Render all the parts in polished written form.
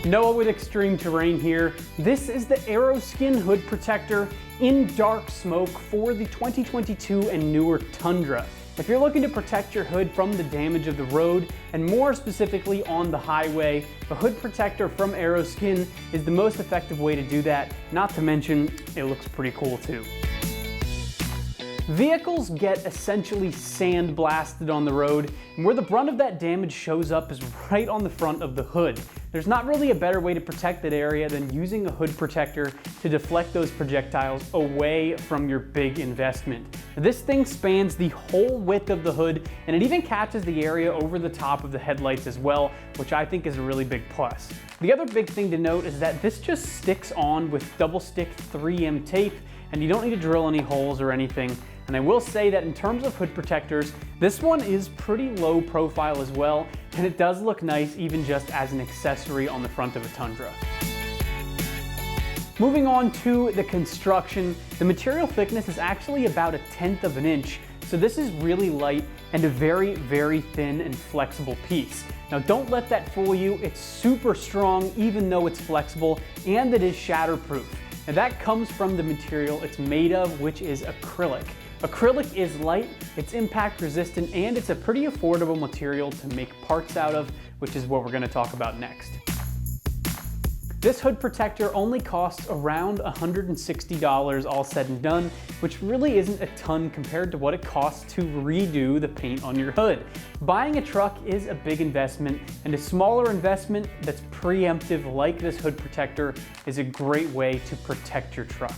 Noah with Extreme Terrain here. This is the Aeroskin hood protector in dark smoke for the 2022 and newer Tundra. If you're looking to protect your hood from the damage of the road, and more specifically on the highway, the hood protector from Aeroskin is the most effective way to do that, not to mention it looks pretty cool too. Vehicles get essentially sandblasted on the road, and where the brunt of that damage shows up is right on the front of the hood. There's not really a better way to protect that area than using a hood protector to deflect those projectiles away from your big investment. This thing spans the whole width of the hood, and it even catches the area over the top of the headlights as well, which I think is a really big plus. The other big thing to note is that this just sticks on with double stick 3M tape, and you don't need to drill any holes or anything. And I will say that in terms of hood protectors, this one is pretty low profile as well, and it does look nice even just as an accessory on the front of a Tundra. Moving on to the construction, the material thickness is actually about 1/10 of an inch, so this is really light and a very, very thin and flexible piece. Now don't let that fool you, it's super strong even though it's flexible, and it is shatterproof. Now that comes from the material it's made of, which is acrylic. Acrylic is light, it's impact resistant, and it's a pretty affordable material to make parts out of, which is what we're going to talk about next. This hood protector only costs around $160 all said and done, which really isn't a ton compared to what it costs to redo the paint on your hood. Buying a truck is a big investment, and a smaller investment that's preemptive like this hood protector is a great way to protect your truck.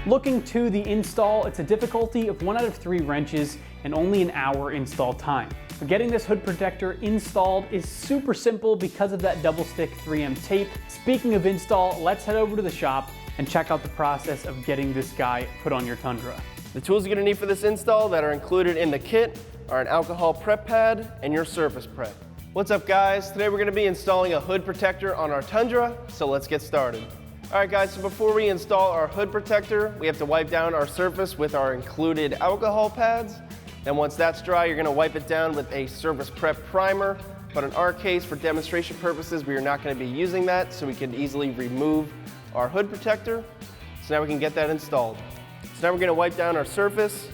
Looking to the install, it's a difficulty of 1 out of 3 wrenches and only an hour install time. But getting this hood protector installed is super simple because of that double stick 3M tape. Speaking of install, let's head over to the shop and check out the process of getting this guy put on your Tundra. The tools you're going to need for this install that are included in the kit are an alcohol prep pad and your surface prep. What's up guys? Today we're going to be installing a hood protector on our Tundra, so let's get started. Alright guys, so before we install our hood protector, we have to wipe down our surface with our included alcohol pads. Then once that's dry, you're going to wipe it down with a surface prep primer. But in our case, for demonstration purposes, we are not going to be using that, so we can easily remove our hood protector. So now we can get that installed. So now we're going to wipe down our surface.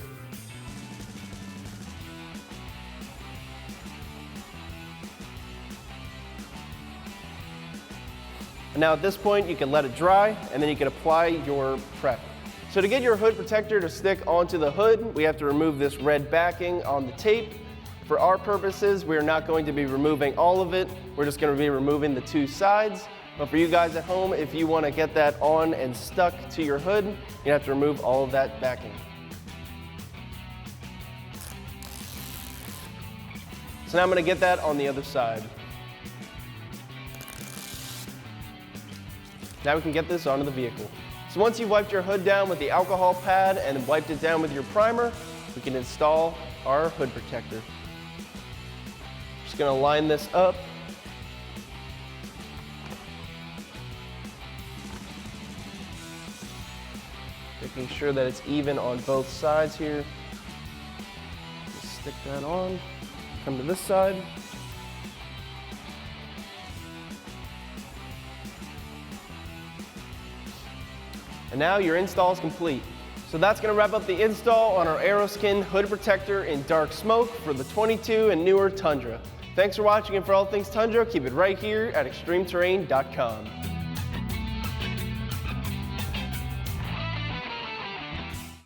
And now at this point, you can let it dry, and then you can apply your prep. So to get your hood protector to stick onto the hood, we have to remove this red backing on the tape. For our purposes, we're not going to be removing all of it. We're just going to be removing the 2 sides. But for you guys at home, if you want to get that on and stuck to your hood, you have to remove all of that backing. So now I'm going to get that on the other side. Now we can get this onto the vehicle. So once you've wiped your hood down with the alcohol pad and wiped it down with your primer, we can install our hood protector. Just going to line this up. Making sure that it's even on both sides here. Just stick that on. Come to this side. And now your install is complete. So that's going to wrap up the install on our Aeroskin hood protector in dark smoke for the 22 and newer Tundra. Thanks for watching, and for all things Tundra, keep it right here at extremeterrain.com.